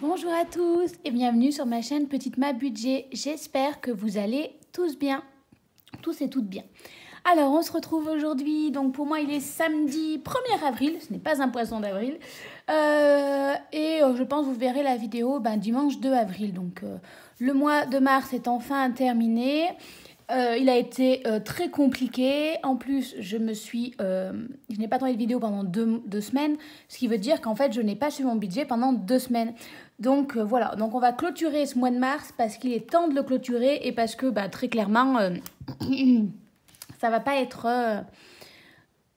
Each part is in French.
Bonjour à tous et bienvenue sur ma chaîne Petite Ma Budget. J'espère que vous allez tous bien, tous et toutes bien. Alors on se retrouve aujourd'hui, donc pour moi il est samedi 1er avril, ce n'est pas un poisson d'avril. Je pense que vous verrez la vidéo dimanche 2 avril. Donc le mois de mars est enfin terminé. Il a été très compliqué. En plus, je n'ai pas tourné de vidéo pendant deux semaines, ce qui veut dire qu'en fait, je n'ai pas suivi mon budget pendant 2 semaines. Donc voilà, donc on va clôturer ce mois de mars parce qu'il est temps de le clôturer et parce que très clairement, ça va pas être...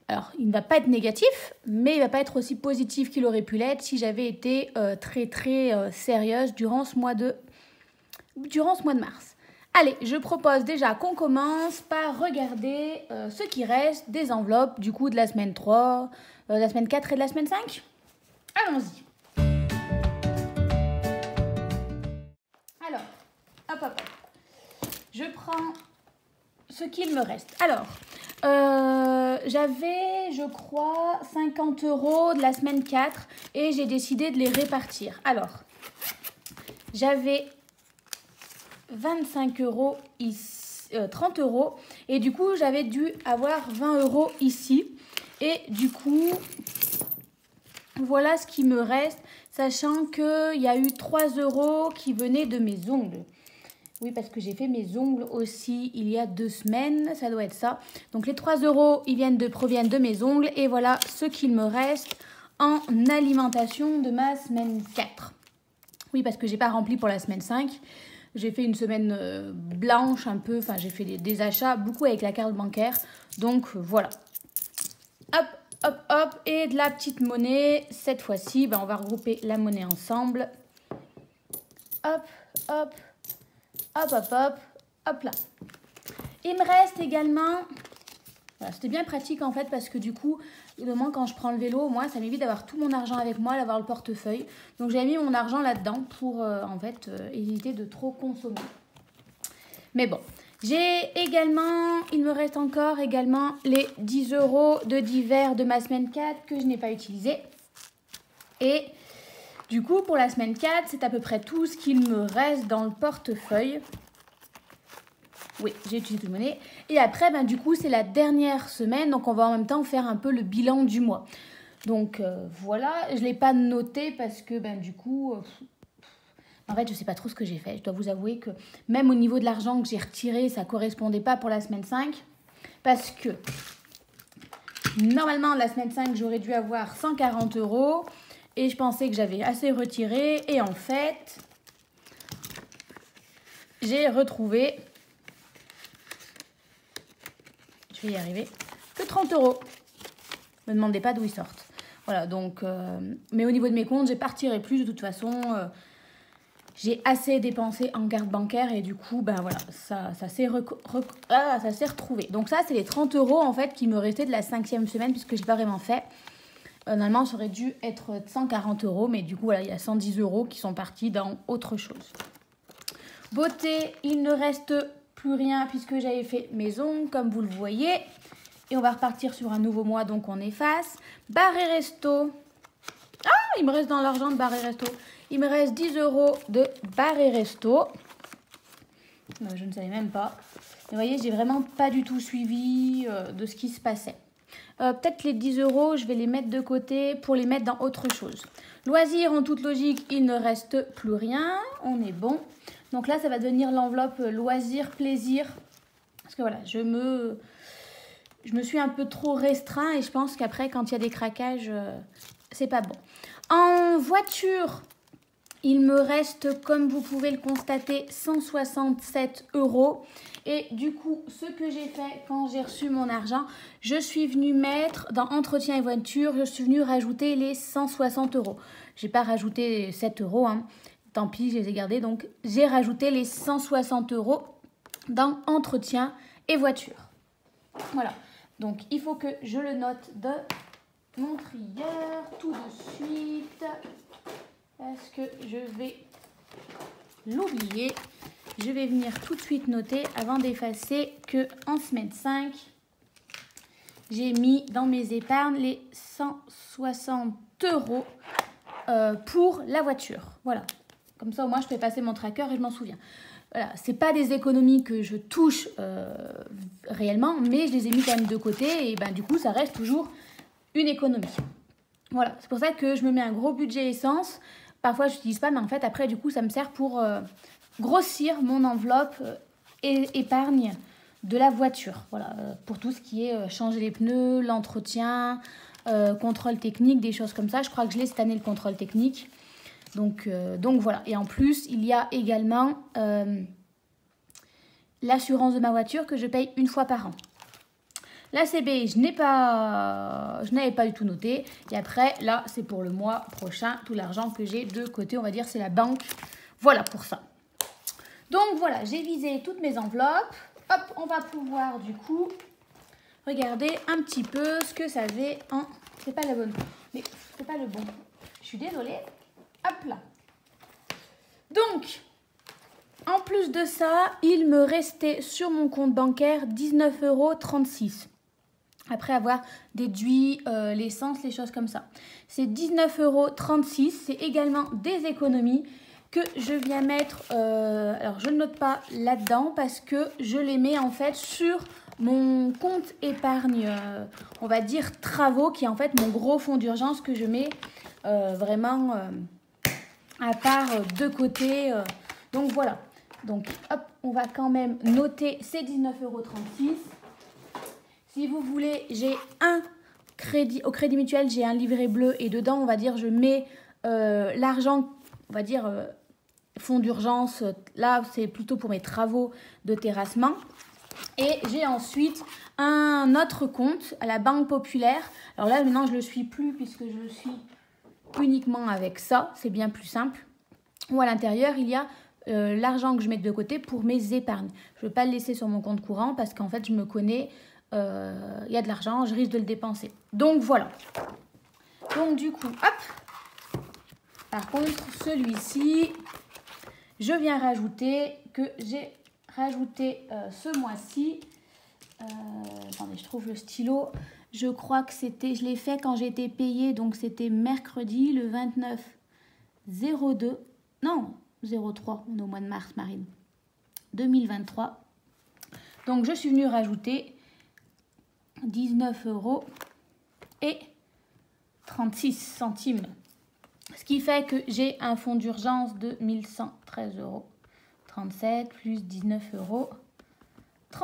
alors, il ne va pas être négatif, mais il ne va pas être aussi positif qu'il aurait pu l'être si j'avais été très sérieuse durant ce mois de mars. Allez, je propose déjà qu'on commence par regarder ce qui reste des enveloppes du coup de la semaine 3, de la semaine 4 et de la semaine 5. Allons-y. Alors, hop. Je prends ce qu'il me reste. Alors, j'avais, je crois, 50 € de la semaine 4 et j'ai décidé de les répartir. Alors, j'avais 25 € ici, 30 € et du coup j'avais dû avoir 20 € ici et du coup voilà ce qui me reste, sachant qu'il y a eu 3 € qui venaient de mes ongles. Oui, parce que j'ai fait mes ongles aussi il y a 2 semaines, ça doit être ça. Donc les 3 € proviennent de mes ongles et voilà ce qu'il me reste en alimentation de ma semaine 4. Oui, parce que j'ai pas rempli pour la semaine 5. J'ai fait une semaine blanche un peu, enfin j'ai fait des achats beaucoup avec la carte bancaire. Donc voilà. Hop, et de la petite monnaie. Cette fois-ci, on va regrouper la monnaie ensemble. Hop là. Il me reste également... Voilà, c'était bien pratique en fait parce que du coup, évidemment, quand je prends le vélo, moi, ça m'évite d'avoir tout mon argent avec moi, d'avoir le portefeuille. Donc, j'ai mis mon argent là-dedans pour éviter de trop consommer. Mais bon, il me reste encore également les 10 € de divers de ma semaine 4 que je n'ai pas utilisé. Et du coup, pour la semaine 4, c'est à peu près tout ce qu'il me reste dans le portefeuille. Oui, j'ai utilisé toute la monnaie. Et après, du coup, c'est la dernière semaine. Donc, on va en même temps faire un peu le bilan du mois. Donc, voilà. Je ne l'ai pas noté parce que, du coup... en fait, je ne sais pas trop ce que j'ai fait. Je dois vous avouer que même au niveau de l'argent que j'ai retiré, ça ne correspondait pas pour la semaine 5. Parce que, normalement, la semaine 5, j'aurais dû avoir 140 €. Et je pensais que j'avais assez retiré. Et en fait, j'ai retrouvé... je vais y arriver, que 30 €. Ne me demandez pas d'où ils sortent. Voilà, donc... mais au niveau de mes comptes, j'ai pas retiré plus de toute façon. J'ai assez dépensé en carte bancaire et du coup, voilà, ça s'est retrouvé. Donc ça, c'est les 30 € en fait qui me restaient de la 5e semaine puisque je n'ai pas vraiment fait. Normalement, ça aurait dû être 140 €, mais du coup, voilà, il y a 110 € qui sont partis dans autre chose. Beauté, il ne reste plus rien puisque j'avais fait mes ongles comme vous le voyez. Et on va repartir sur un nouveau mois, donc on efface. Bar et resto. Ah, il me reste dans l'argent de bar et resto. Il me reste 10 € de bar et resto. Je ne savais même pas. Vous voyez, j'ai vraiment pas du tout suivi de ce qui se passait. Peut-être les 10 €, je vais les mettre de côté pour les mettre dans autre chose. Loisirs, en toute logique, il ne reste plus rien. On est bon. Donc là, ça va devenir l'enveloppe loisirs, plaisir. Parce que voilà, je me suis un peu trop restreint et je pense qu'après, quand il y a des craquages, c'est pas bon. En voiture, il me reste, comme vous pouvez le constater, 167 €. Et du coup, ce que j'ai fait quand j'ai reçu mon argent, je suis venue mettre dans entretien et voiture, je suis venue rajouter les 160 €. Je n'ai pas rajouté 7 €, hein. Tant pis, je les ai gardés. Donc, j'ai rajouté les 160 € dans entretien et voiture. Voilà. Donc, il faut que je le note de mon trieur tout de suite. Parce que je vais l'oublier. Je vais venir tout de suite noter avant d'effacer que en semaine 5, j'ai mis dans mes épargnes les 160 € pour la voiture. Voilà. Comme ça, au moins, je peux passer mon tracker et je m'en souviens. Voilà, c'est pas des économies que je touche réellement, mais je les ai mis quand même de côté et ben, du coup, ça reste toujours une économie. Voilà, c'est pour ça que je me mets un gros budget essence. Parfois, je n'utilise pas, mais en fait, après, du coup, ça me sert pour grossir mon enveloppe épargne de la voiture. Voilà, pour tout ce qui est changer les pneus, l'entretien, contrôle technique, des choses comme ça. Je crois que je l'ai cette année, le contrôle technique. Donc voilà. Et en plus, il y a également l'assurance de ma voiture que je paye une fois par an. La CB, je n'avais pas du tout noté. Et après, là, c'est pour le mois prochain. Tout l'argent que j'ai de côté, on va dire, c'est la banque. Voilà pour ça. Donc voilà, j'ai visé toutes mes enveloppes. Hop, on va pouvoir du coup regarder un petit peu ce que ça fait en... C'est pas la bonne. Mais c'est pas le bon. Je suis désolée. Hop là. Donc, en plus de ça, il me restait sur mon compte bancaire 19,36 €. Après avoir déduit l'essence, les choses comme ça. C'est 19,36 €. C'est également des économies que je viens mettre... alors, je ne note pas là-dedans parce que je les mets en fait sur mon compte épargne, on va dire travaux, qui est en fait mon gros fonds d'urgence que je mets vraiment à part de côté. Donc, voilà. Donc, hop, on va quand même noter ces 19,36 €. Si vous voulez, j'ai un crédit, au Crédit Mutuel, j'ai un livret bleu et dedans, on va dire, je mets l'argent, on va dire, fonds d'urgence. Là, c'est plutôt pour mes travaux de terrassement. Et j'ai ensuite un autre compte à la Banque Populaire. Alors là, maintenant, je ne le suis plus puisque je le suis uniquement avec ça. C'est bien plus simple. Où à l'intérieur, il y a l'argent que je mets de côté pour mes épargnes. Je ne veux pas le laisser sur mon compte courant parce qu'en fait, je me connais... il y a de l'argent, je risque de le dépenser. Donc voilà. Donc du coup, hop. Par contre, celui-ci, je viens rajouter que j'ai rajouté ce mois-ci. Attendez, je trouve le stylo. Je crois que c'était, je l'ai fait quand j'ai été payée, donc c'était mercredi le 29/02. Non, 03, on est au mois de mars, Marine. 2023. Donc je suis venue rajouter 19,36 €. Ce qui fait que j'ai un fonds d'urgence de 1113,37 € plus 19,36 €.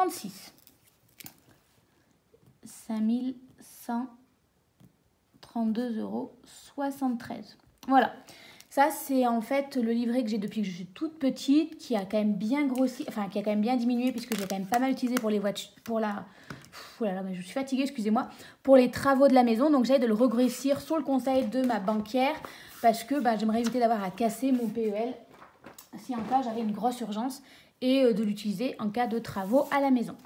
5132,73 €. Voilà. Ça, c'est en fait le livret que j'ai depuis que je suis toute petite, qui a quand même bien grossi, enfin qui a quand même bien diminué puisque j'ai quand même pas mal utilisé pour les voitures, pour la... Oh là là, mais je suis fatiguée, excusez-moi. Pour les travaux de la maison, donc j'essaie de le regrossir sur le conseil de ma banquière parce que j'aimerais éviter d'avoir à casser mon PEL si en cas j'avais une grosse urgence et de l'utiliser en cas de travaux à la maison.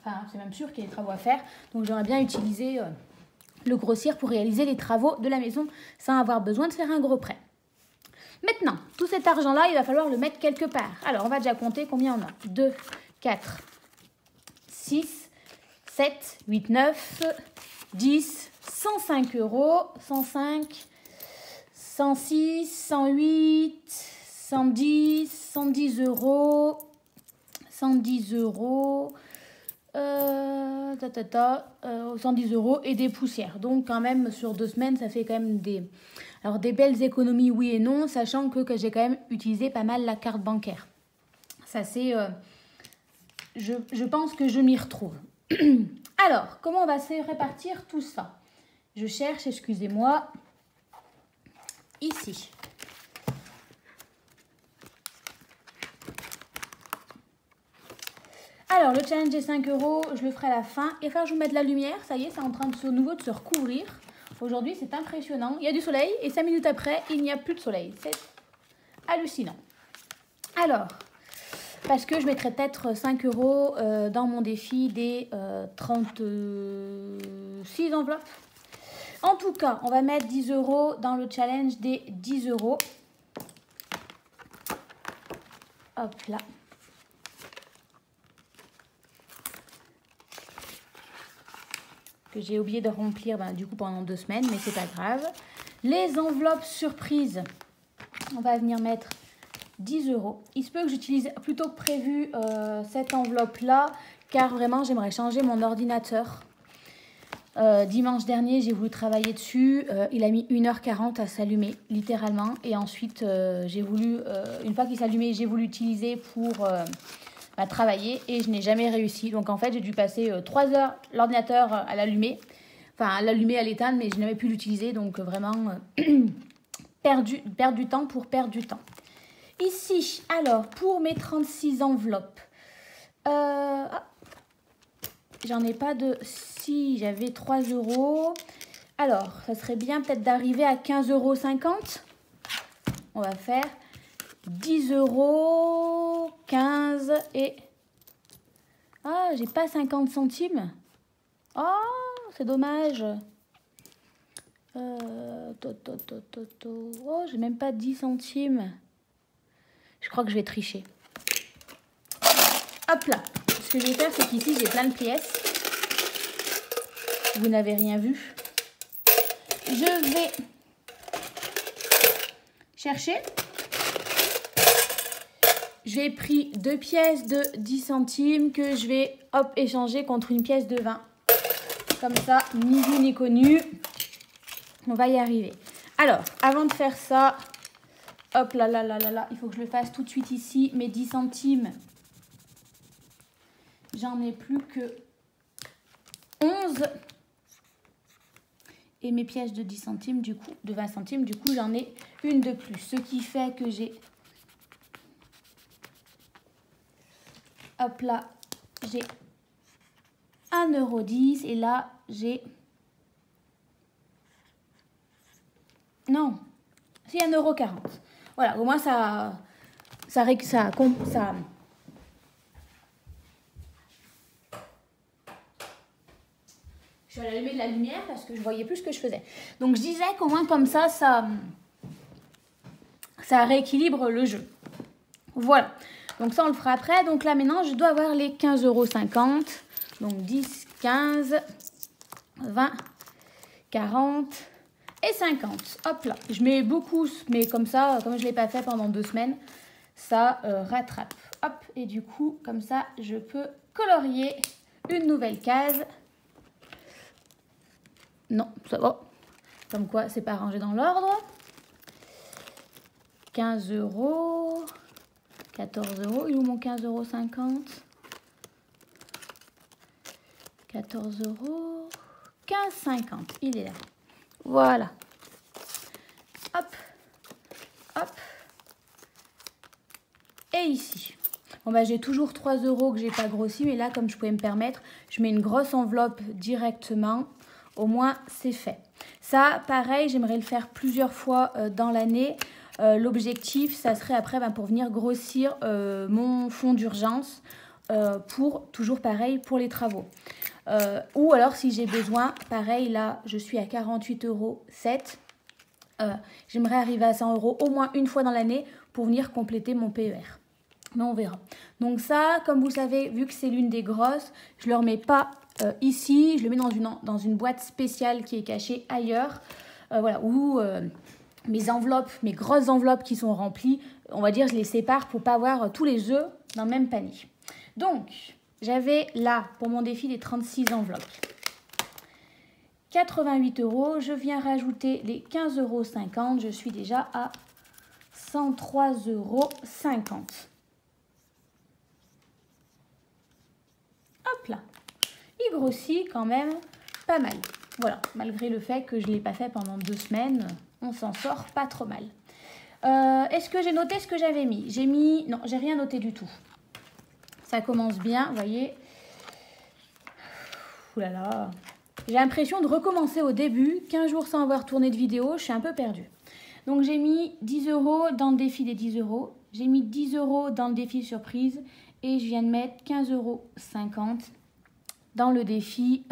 Enfin, c'est même sûr qu'il y a des travaux à faire, donc j'aimerais bien utiliser le grossir pour réaliser les travaux de la maison sans avoir besoin de faire un gros prêt. Maintenant, tout cet argent-là, il va falloir le mettre quelque part. Alors, on va déjà compter combien on a. 2, 4, 6, 7, 8, 9, 10, 105 €, 105, 106, 108, 110, 110 €, 110 €, 110 € et des poussières. Donc, quand même, sur 2 semaines, ça fait quand même des... Alors, des belles économies, oui et non, sachant que j'ai quand même utilisé pas mal la carte bancaire. Ça, c'est... je pense que je m'y retrouve. Alors, comment on va se répartir tout ça? Je cherche, excusez-moi, ici. Alors, le challenge des 5 €, je le ferai à la fin. Et enfin, je vous mets de la lumière. Ça y est, c'est en train de nouveau de se recouvrir. Aujourd'hui, c'est impressionnant. Il y a du soleil et 5 minutes après, il n'y a plus de soleil. C'est hallucinant. Alors, parce que je mettrai peut-être 5 € dans mon défi des 36 enveloppes. En tout cas, on va mettre 10 € dans le challenge des 10 €. Hop là. Que j'ai oublié de remplir du coup pendant 2 semaines, mais c'est pas grave. Les enveloppes surprises. on va venir mettre 10 €. Il se peut que j'utilise plutôt que prévu cette enveloppe-là, car vraiment, j'aimerais changer mon ordinateur. Dimanche dernier, j'ai voulu travailler dessus. Il a mis 1h40 à s'allumer, littéralement. Et ensuite, j'ai voulu, une fois qu'il s'allumait, j'ai voulu l'utiliser pour travailler et je n'ai jamais réussi. Donc en fait, j'ai dû passer 3 heures l'ordinateur à l'allumer. Enfin, à l'allumer, à l'éteindre, mais je n'avais plus l'utiliser. Donc vraiment, perdre du temps pour perdre du temps. Ici, alors, pour mes 36 enveloppes, j'en ai pas de... Si, j'avais 3 €. Alors, ça serait bien peut-être d'arriver à 15,50 €. On va faire 10 €, 15 et... Ah, j'ai pas 50 centimes. Oh, c'est dommage. Oh, j'ai même pas 10 centimes. Je crois que je vais tricher. Hop là. Ce que je vais faire, c'est qu'ici, j'ai plein de pièces. Vous n'avez rien vu. Je vais chercher. J'ai pris 2 pièces de 10 centimes que je vais échanger contre une pièce de 20. Comme ça, ni vu ni connu. On va y arriver. Alors, avant de faire ça, hop là là là là là, il faut que je le fasse tout de suite ici. Mes 10 centimes, j'en ai plus que 11. Et mes pièces de 10 centimes, du coup, de 20 centimes, du coup, j'en ai une de plus. Ce qui fait que j'ai... Hop là, j'ai 1,10 € et là, j'ai... Non, c'est 1,40 €. Voilà, au moins ça... Je vais allumer de la lumière parce que je voyais plus ce que je faisais. Donc je disais qu'au moins comme ça rééquilibre le jeu. Voilà. Donc ça on le fera après. Donc là maintenant je dois avoir les 15,50 €. Donc 10, 15, 20, 40 et 50. Hop là. Je mets beaucoup, mais comme ça, comme je ne l'ai pas fait pendant 2 semaines, ça rattrape. Hop. Et du coup, comme ça, je peux colorier une nouvelle case. Non, ça va. Comme quoi, c'est pas rangé dans l'ordre. 15 €. 14 €. Il est où mon 15,50 €? 14 €. 15,50 €. Il est là. Voilà. Hop. Hop. Et ici. Bon bah j'ai toujours 3 € que j'ai pas grossi. Mais là, comme je pouvais me permettre, je mets une grosse enveloppe directement. Au moins, c'est fait. Ça, pareil, j'aimerais le faire plusieurs fois dans l'année. L'objectif, ça serait après pour venir grossir mon fonds d'urgence pour, toujours pareil, pour les travaux. Ou alors, si j'ai besoin, pareil, là, je suis à 48,07 €. J'aimerais arriver à 100 € au moins une fois dans l'année pour venir compléter mon PER. Mais on verra. Donc ça, comme vous savez, vu que c'est l'une des grosses, je ne le remets pas ici. Je le mets dans une boîte spéciale qui est cachée ailleurs. Voilà, où mes enveloppes, mes grosses enveloppes qui sont remplies, on va dire, je les sépare pour ne pas avoir tous les œufs dans le même panier. Donc, j'avais là, pour mon défi, les 36 enveloppes. 88 €. Je viens rajouter les 15,50 €. Je suis déjà à 103,50 €. Hop là. Il grossit quand même pas mal. Voilà, malgré le fait que je ne l'ai pas fait pendant 2 semaines, on s'en sort pas trop mal. Est-ce que j'ai noté ce que j'avais mis? J'ai mis... Non, j'ai rien noté du tout. Ça commence bien, vous voyez. Ouh là là. J'ai l'impression de recommencer au début. 15 jours sans avoir tourné de vidéo, je suis un peu perdue. Donc j'ai mis 10 € dans le défi des 10 €. J'ai mis 10 € dans le défi surprise. Et je viens de mettre 15,50 € dans le défi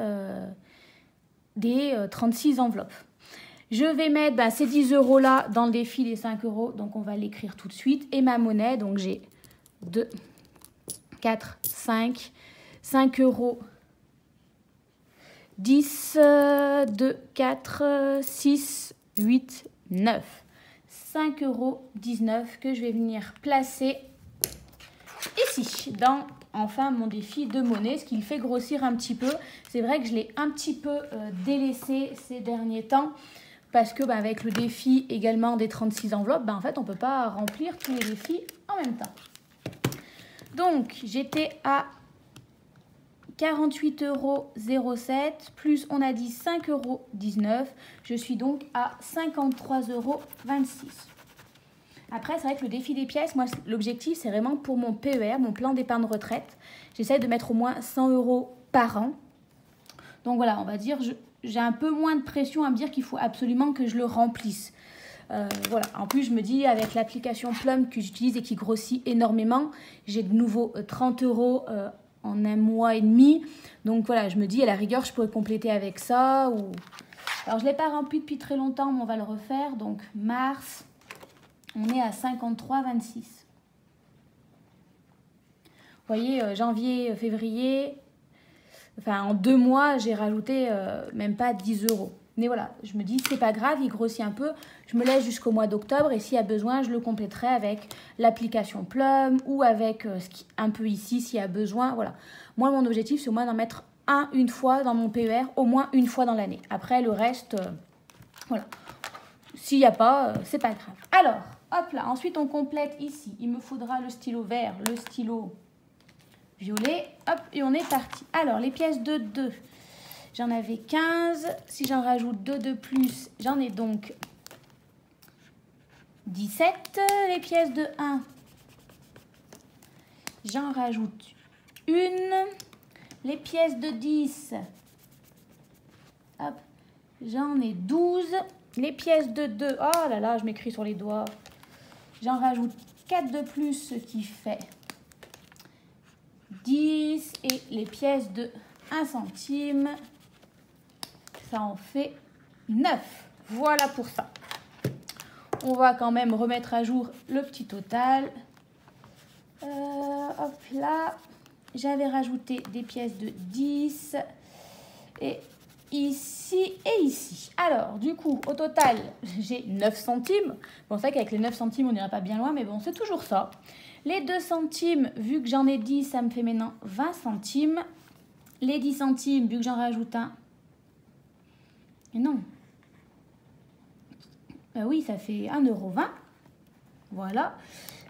des 36 enveloppes. Je vais mettre ces 10 € là dans le défi des 5 €. Donc on va l'écrire tout de suite. Et ma monnaie, donc j'ai 2, 4, 5 €. 10, 2, 4, 6, 8, 9. 5,19 € que je vais venir placer ici, dans enfin mon défi de monnaie, ce qui le fait grossir un petit peu. C'est vrai que je l'ai un petit peu délaissé ces derniers temps, parce que avec le défi également des 36 enveloppes, en fait on ne peut pas remplir tous les défis en même temps. Donc j'étais à 48,07 €, plus on a dit 5,19 €. Je suis donc à 53,26 €. Après, c'est vrai que le défi des pièces, moi, l'objectif, c'est vraiment pour mon PER, mon plan d'épargne retraite. J'essaie de mettre au moins 100 € par an. Donc voilà, on va dire, j'ai un peu moins de pression à me dire qu'il faut absolument que je le remplisse. Voilà. En plus, je me dis, avec l'application Plum que j'utilise et qui grossit énormément, j'ai de nouveau 30 € en un mois et demi. Donc voilà, je me dis, à la rigueur, je pourrais compléter avec ça. Alors, je ne l'ai pas rempli depuis très longtemps, mais on va le refaire. Donc, mars, on est à 53,26. Vous voyez, janvier, février, enfin, en 2 mois, j'ai rajouté même pas 10 €. Mais voilà, je me dis, c'est pas grave, il grossit un peu. Je me laisse jusqu'au mois d'octobre et s'il y a besoin, je le compléterai avec l'application Plum ou avec un peu ici s'il y a besoin. Voilà. Moi, mon objectif, c'est au moins d'en mettre une fois dans mon PER, au moins une fois dans l'année. Après, le reste, voilà. S'il n'y a pas, c'est pas grave. Alors, hop là, ensuite on complète ici. Il me faudra le stylo vert, le stylo violet. Hop, et on est parti. Alors, les pièces de 2. J'en avais 15. Si j'en rajoute 2 de plus, j'en ai donc 17. Les pièces de 1, j'en rajoute une. Les pièces de 10, hop, j'en ai 12. Les pièces de 2, oh là là, je m'écris sur les doigts. J'en rajoute 4 de plus, ce qui fait 10. Et les pièces de 1 centime, ça en fait 9. Voilà pour ça. On va quand même remettre à jour le petit total. Hop là. J'avais rajouté des pièces de 10. Et ici et ici. Alors, du coup, au total, j'ai 9 centimes. Bon, c'est vrai qu'avec les 9 centimes, on n'ira pas bien loin, mais bon, c'est toujours ça. Les 2 centimes, vu que j'en ai 10, ça me fait maintenant 20 centimes. Les 10 centimes, vu que j'en rajoute un... Et non. Oui, ça fait 1,20 €. Voilà.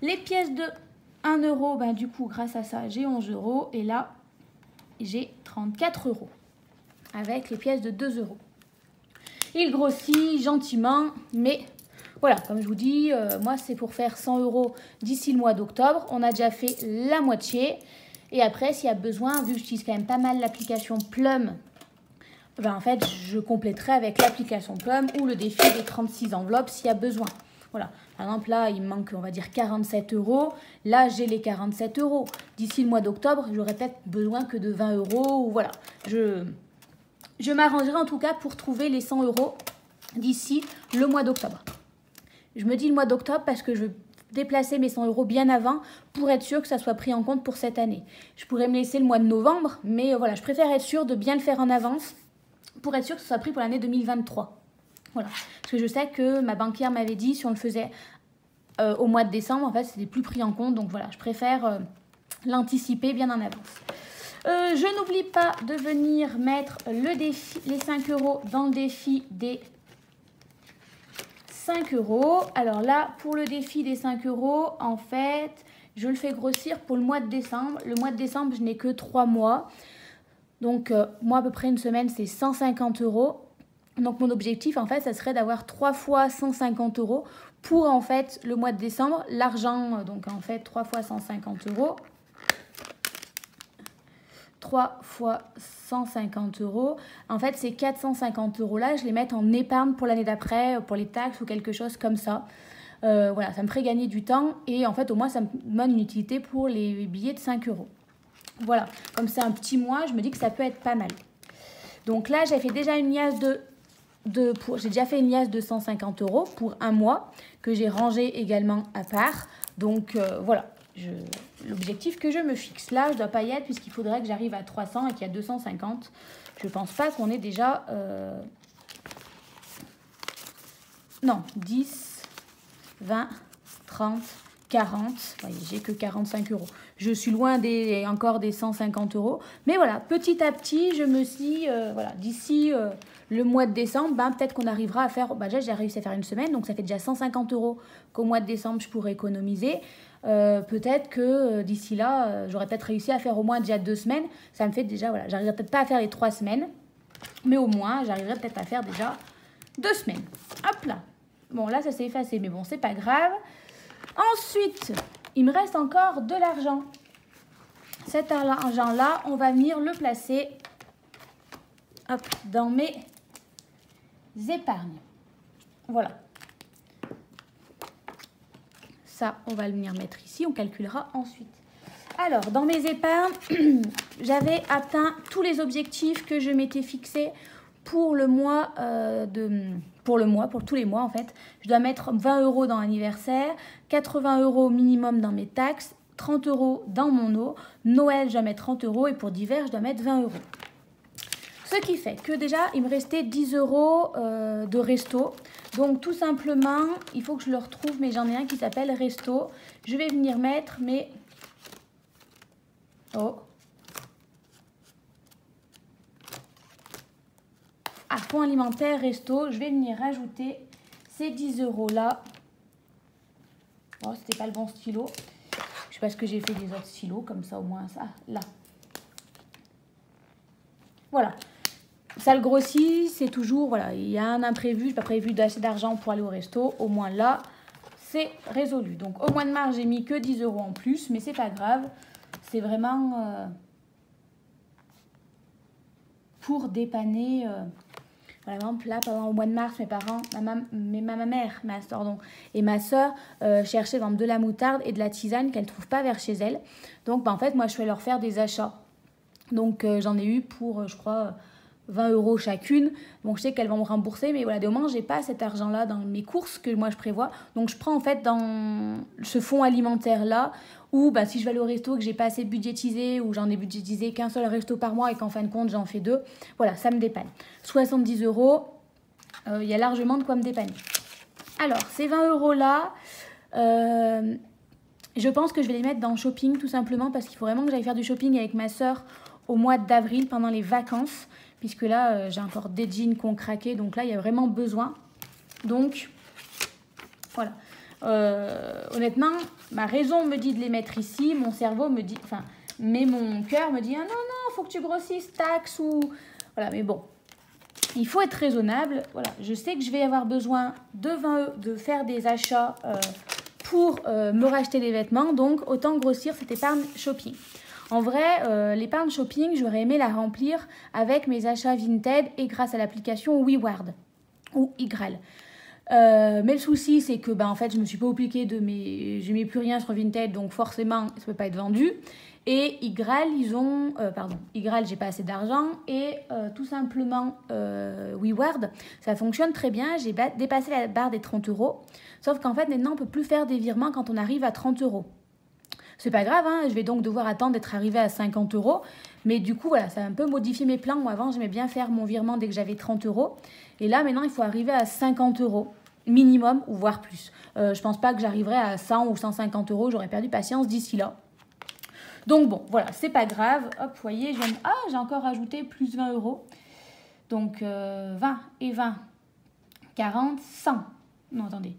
Les pièces de 1 €, du coup, grâce à ça, j'ai 11 €. Et là, j'ai 34 € avec les pièces de 2 €. Il grossit gentiment, mais voilà, comme je vous dis, moi, c'est pour faire 100 € d'ici le mois d'octobre. On a déjà fait la moitié. Et après, s'il y a besoin, vu que j'utilise quand même pas mal l'application Plum, en fait, je compléterai avec l'application Plum ou le défi des 36 enveloppes s'il y a besoin. Voilà. Par exemple, là, il me manque, on va dire, 47 €. Là, j'ai les 47 €. D'ici le mois d'octobre, j'aurai peut-être besoin que de 20 €. Ou voilà. Je m'arrangerai en tout cas pour trouver les 100 € d'ici le mois d'octobre. Je me dis le mois d'octobre parce que je veux déplacer mes 100 € bien avant pour être sûr que ça soit pris en compte pour cette année. Je pourrais me laisser le mois de novembre, mais voilà, je préfère être sûre de bien le faire en avance pour être sûr que ce soit pris pour l'année 2023. Voilà. Parce que je sais que ma banquière m'avait dit, si on le faisait au mois de décembre, en fait, c'était plus pris en compte. Donc voilà, je préfère l'anticiper bien en avance. Je n'oublie pas de venir mettre le défi, les 5 € dans le défi des 5 €. Alors là, pour le défi des 5 €, en fait, je le fais grossir pour le mois de décembre. Le mois de décembre, je n'ai que 3 mois. Donc, moi, à peu près une semaine, c'est 150 €. Donc, mon objectif, en fait, ça serait d'avoir 3 fois 150 € pour, en fait, le mois de décembre. L'argent, donc, en fait, 3 fois 150 €. 3 fois 150 €. En fait, ces 450 € là, je les mets en épargne pour l'année d'après, pour les taxes ou quelque chose comme ça. Voilà, ça me ferait gagner du temps et en fait, au moins, ça me donne une utilité pour les billets de 5 €. Voilà, comme c'est un petit mois, je me dis que ça peut être pas mal. Donc là, j'ai fait déjà une liasse j'ai déjà fait une liasse de 150 € pour un mois que j'ai rangé également à part. Donc voilà. L'objectif que je me fixe. Là, je ne dois pas y être puisqu'il faudrait que j'arrive à 300 et qu'il y a 250. Je ne pense pas qu'on est déjà... Non, 10, 20, 30, 40. Vous voyez, j'ai que 45 euros. Je suis loin encore des 150 euros. Mais voilà, petit à petit, je me suis voilà, d'ici le mois de décembre, ben, peut-être qu'on arrivera à faire... déjà, j'ai réussi à faire une semaine, donc ça fait déjà 150 euros qu'au mois de décembre, je pourrais économiser. Peut-être que d'ici là, j'aurais peut-être réussi à faire au moins déjà 2 semaines. Ça me fait déjà, voilà, j'arriverai peut-être pas à faire les 3 semaines, mais au moins, j'arriverai peut-être à faire déjà 2 semaines. Hop là. Bon, là, ça s'est effacé, mais bon, c'est pas grave. Ensuite, il me reste encore de l'argent. Cet argent-là, on va venir le placer hop, dans mes épargnes. Voilà. Ça, on va le venir mettre ici. On calculera ensuite. Alors, dans mes épargnes, j'avais atteint tous les objectifs que je m'étais fixés pour le mois pour tous les mois en fait. Je dois mettre 20 euros dans l'anniversaire, 80 euros minimum dans mes taxes, 30 euros dans mon eau. Noël, je dois mettre 30 euros et pour d'hiver, je dois mettre 20 euros. Ce qui fait que déjà, il me restait 10 euros de resto. Donc tout simplement, il faut que je le retrouve, mais j'en ai un qui s'appelle resto. Je vais venir mettre mes... Oh. À fonds alimentaire, resto, je vais venir rajouter ces 10 euros là. Oh, c'était pas le bon stylo. Je sais pas ce que j'ai fait des autres stylos, comme ça au moins ça, là. Voilà. Ça le grossit, c'est toujours, voilà, il y a un imprévu, j'ai pas prévu d'acheter d'argent pour aller au resto. Au moins là, c'est résolu. Donc au mois de mars, j'ai mis que 10 euros en plus, mais c'est pas grave. C'est vraiment pour dépanner... Par exemple, là, pendant au mois de mars, mes parents, ma mère, ma soeur, pardon, et ma soeur cherchaient par exemple, de la moutarde et de la tisane qu'elles ne trouvent pas vers chez elles. Donc, en fait, moi, je vais leur faire des achats. Donc, j'en ai eu pour, je crois, 20 euros chacune. Donc, je sais qu'elles vont me rembourser, mais voilà, de moment, je n'ai pas cet argent-là dans mes courses que moi, je prévois. Donc, je prends en fait dans ce fonds alimentaire-là ou bah, si je vais aller au resto, que j'ai pas assez budgétisé ou j'en ai budgétisé qu'un seul resto par mois et qu'en fin de compte, j'en fais 2. Voilà, ça me dépanne. 70 euros, il y a largement de quoi me dépanner. Alors, ces 20 euros-là, je pense que je vais les mettre dans le shopping tout simplement parce qu'il faut vraiment que j'aille faire du shopping avec ma soeur au mois d'avril pendant les vacances. Puisque là, j'ai encore des jeans qui ont craqué. Donc là, il y a vraiment besoin. Donc, voilà. Honnêtement, ma raison me dit de les mettre ici, mon cerveau me dit, enfin, mais mon cœur me dit, ah non, non, faut que tu grossisses, taxe ou... Voilà, mais bon, il faut être raisonnable. Voilà, je sais que je vais avoir besoin de faire des achats pour me racheter des vêtements, donc autant grossir cette épargne shopping. En vrai, l'épargne shopping, j'aurais aimé la remplir avec mes achats Vinted et grâce à l'application WeWard ou Igral. Mais le souci, c'est que en fait, je me suis pas appliquée je mets plus rien sur Vinted, donc forcément, ça peut pas être vendu. Et Igral, Igral, j'ai pas assez d'argent et tout simplement WeWard, ça fonctionne très bien. J'ai dépassé la barre des 30 euros. Sauf qu'en fait, maintenant, on peut plus faire des virements quand on arrive à 30 euros. C'est pas grave, hein, je vais donc devoir attendre d'être arrivé à 50 euros. Mais du coup, voilà, ça a un peu modifié mes plans. Moi, avant, j'aimais bien faire mon virement dès que j'avais 30 euros. Et là, maintenant, il faut arriver à 50 euros minimum, ou voire plus. Je pense pas que j'arriverai à 100 ou 150 euros. J'aurais perdu patience d'ici là. Donc bon, voilà, c'est pas grave. Hop, vous voyez, j'ai encore ajouté plus 20 euros. Donc 20 et 20, 40, 100. Non, attendez.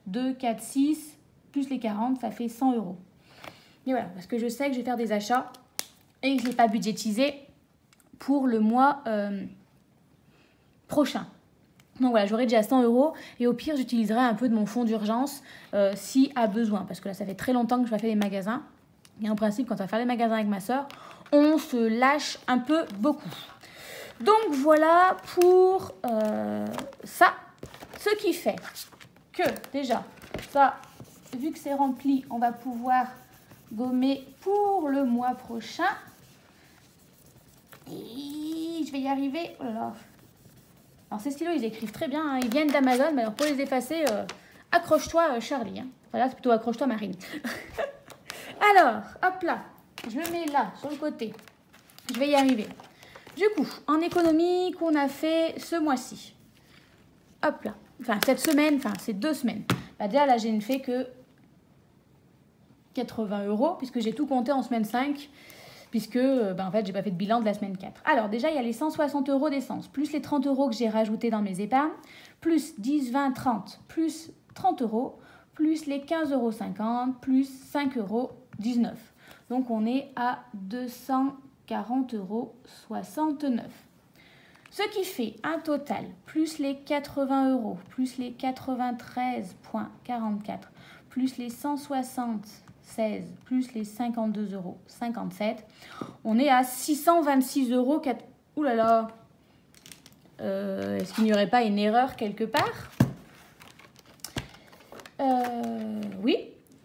2, 4, 6, plus les 40, ça fait 100 euros. Et voilà, parce que je sais que je vais faire des achats et que je ne l'ai pas budgétisé pour le mois prochain. Donc voilà, j'aurai déjà 100 euros et au pire, j'utiliserai un peu de mon fonds d'urgence si à besoin. Parce que là, ça fait très longtemps que je vais faire les magasins. Et en principe, quand on va faire les magasins avec ma soeur, on se lâche un peu beaucoup. Donc voilà pour ça. Ce qui fait que déjà, ça, vu que c'est rempli, on va pouvoir gommer pour le mois prochain. Et je vais y arriver. Oh là là. Alors ces stylos, ils écrivent très bien. Hein. Ils viennent d'Amazon. Mais alors pour les effacer, accroche-toi Charlie. Hein. Enfin là, c'est plutôt accroche-toi Marine. Alors, hop là. Je le mets là, sur le côté. Je vais y arriver. Du coup, en économie qu'on a fait ce mois-ci. Hop là. Enfin, cette semaine, enfin, c'est 2 semaines. Bah déjà, là, j'ai ne fait que 80 €, puisque j'ai tout compté en semaine 5, puisque en fait, j'ai pas fait de bilan de la semaine 4. Alors, déjà, il y a les 160 € d'essence, plus les 30 € que j'ai rajoutés dans mes épargnes, plus 10, 20, 30, plus 30 €, plus les 15,50 €, plus 5,19 €. Donc, on est à 240,69 €. Ce qui fait un total, plus les 80 €, plus les 93,44 €, plus les 176, plus les 52,57 €, on est à 626 €. Ouh là là, est-ce qu'il n'y aurait pas une erreur quelque part? Oui,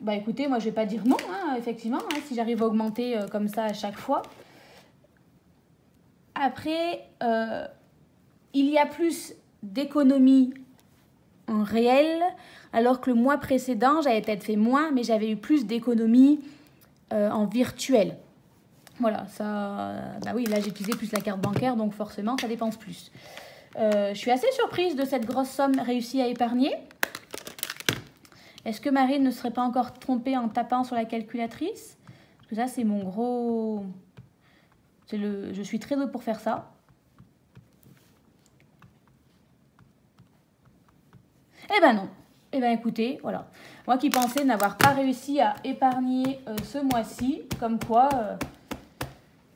bah écoutez, moi je vais pas dire non, hein, effectivement, hein, si j'arrive à augmenter comme ça à chaque fois. Après, il y a plus d'économies en réel, alors que le mois précédent, j'avais peut-être fait moins, mais j'avais eu plus d'économies en virtuel. Voilà, ça, bah oui, là j'ai utilisé plus la carte bancaire, donc forcément ça dépense plus. Je suis assez surprise de cette grosse somme réussie à épargner. Est-ce que Marie ne serait pas encore trompée en tapant sur la calculatrice? Parce que ça, c'est mon gros... Je suis très douée pour faire ça. Eh ben non. Eh ben écoutez, voilà. Moi qui pensais n'avoir pas réussi à épargner ce mois-ci, comme quoi...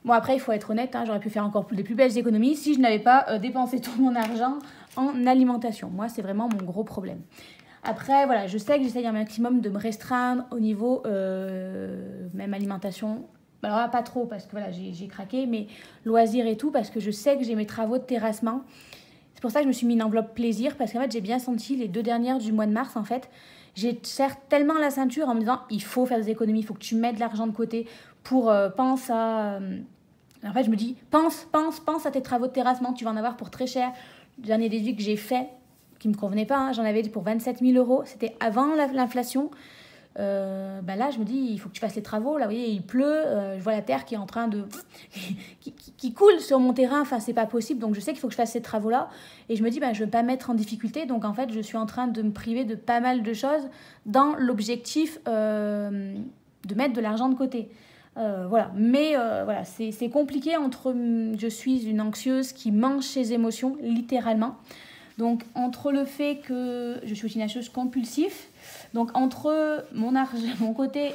Bon, après, il faut être honnête, hein, j'aurais pu faire encore des plus belles économies si je n'avais pas dépensé tout mon argent en alimentation. Moi, c'est vraiment mon gros problème. Après, voilà, je sais que j'essaye un maximum de me restreindre au niveau même alimentation. Alors là, pas trop, parce que voilà, j'ai craqué, mais loisirs et tout, parce que je sais que j'ai mes travaux de terrassement. C'est pour ça que je me suis mis une enveloppe plaisir, parce qu'en fait, j'ai bien senti les 2 dernières du mois de mars, en fait. J'ai serré tellement la ceinture en me disant, il faut faire des économies, il faut que tu mettes de l'argent de côté pour pense à... En fait, je me dis, pense à tes travaux de terrassement, tu vas en avoir pour très cher. Le dernier déduit que j'ai fait, qui ne me convenait pas, hein, j'en avais pour 27 000 €, c'était avant l'inflation. Là, je me dis, il faut que tu fasses les travaux. Là, vous voyez, il pleut, je vois la terre qui est en train de... qui coule sur mon terrain. Enfin, c'est pas possible. Donc, je sais qu'il faut que je fasse ces travaux-là. Et je me dis, je ne veux pas me mettre en difficulté. Donc, en fait, je suis en train de me priver de pas mal de choses dans l'objectif de mettre de l'argent de côté. Voilà. Mais voilà, c'est compliqué entre... Je suis une anxieuse qui mange ses émotions, littéralement. Donc, entre le fait que je suis une acheteuse compulsive, donc entre mon côté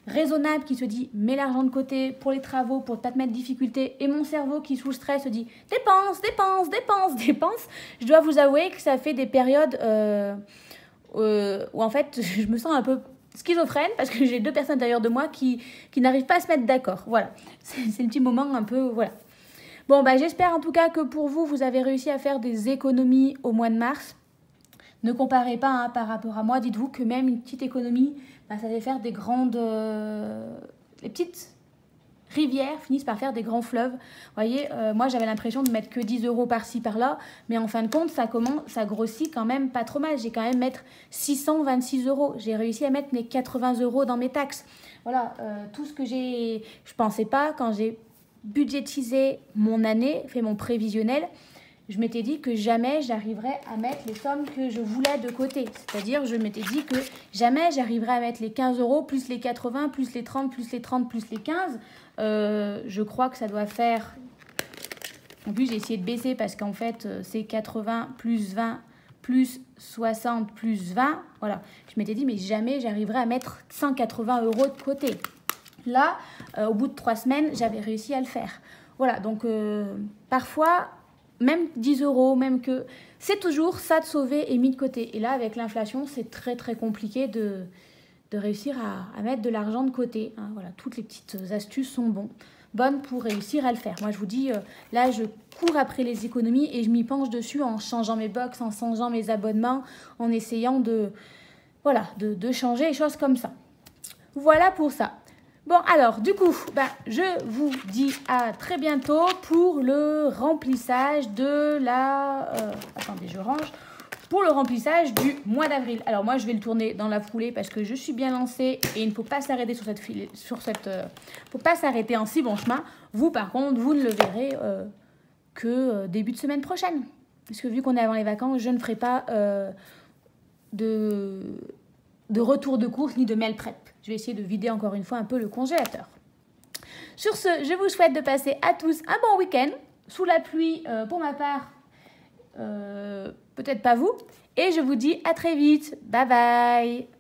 raisonnable qui se dit mets l'argent de côté pour les travaux, pour ne pas te mettre de difficulté, et mon cerveau qui sous le stress se dit dépense, je dois vous avouer que ça fait des périodes où en fait je me sens un peu schizophrène parce que j'ai 2 personnes derrière de moi qui n'arrivent pas à se mettre d'accord. Voilà, c'est le petit moment un peu... Voilà. Bon, j'espère en tout cas que pour vous, vous avez réussi à faire des économies au mois de mars. Ne comparez pas par rapport à moi. Dites-vous que même une petite économie, ça fait faire des grandes... les petites rivières finissent par faire des grands fleuves. Vous voyez, moi, j'avais l'impression de mettre que 10 € par-ci, par-là. Mais en fin de compte, ça grossit quand même pas trop mal. J'ai quand même mettre 626 €. J'ai réussi à mettre mes 80 € dans mes taxes. Voilà, tout ce que j'ai... Je pensais pas quand j'ai budgétisé mon année, fait mon prévisionnel, je m'étais dit que jamais j'arriverais à mettre les sommes que je voulais de côté. C'est-à-dire, je m'étais dit que jamais j'arriverais à mettre les 15 €, plus les 80, plus les 30, plus les 30, plus les 15. Je crois que ça doit faire... En plus, j'ai essayé de baisser parce qu'en fait, c'est 80 plus 20 plus 60 plus 20. Voilà. Je m'étais dit, mais jamais j'arriverai à mettre 180 € de côté. Là, au bout de 3 semaines, j'avais réussi à le faire. Voilà, donc parfois, même 10 €, même que... C'est toujours ça de sauver et mis de côté. Et là, avec l'inflation, c'est très très compliqué de réussir à mettre de l'argent de côté. Hein, voilà, toutes les petites astuces sont bonnes pour réussir à le faire. Moi, je vous dis, là, je cours après les économies et je m'y penche dessus en changeant mes box, en changeant mes abonnements, en essayant de changer les choses comme ça. Voilà pour ça. Bon, alors, du coup, je vous dis à très bientôt pour le remplissage de la... attendez, je range. Pour le remplissage du mois d'avril. Alors, moi, je vais le tourner dans la foulée parce que je suis bien lancée et il ne faut pas s'arrêter faut pas s'arrêter en si bon chemin. Vous, par contre, vous ne le verrez que début de semaine prochaine. Parce que vu qu'on est avant les vacances, je ne ferai pas de retour de course ni de meal prep. Je vais essayer de vider encore une fois un peu le congélateur. Sur ce, je vous souhaite de passer à tous un bon week-end, sous la pluie pour ma part, peut-être pas vous, et je vous dis à très vite. Bye bye.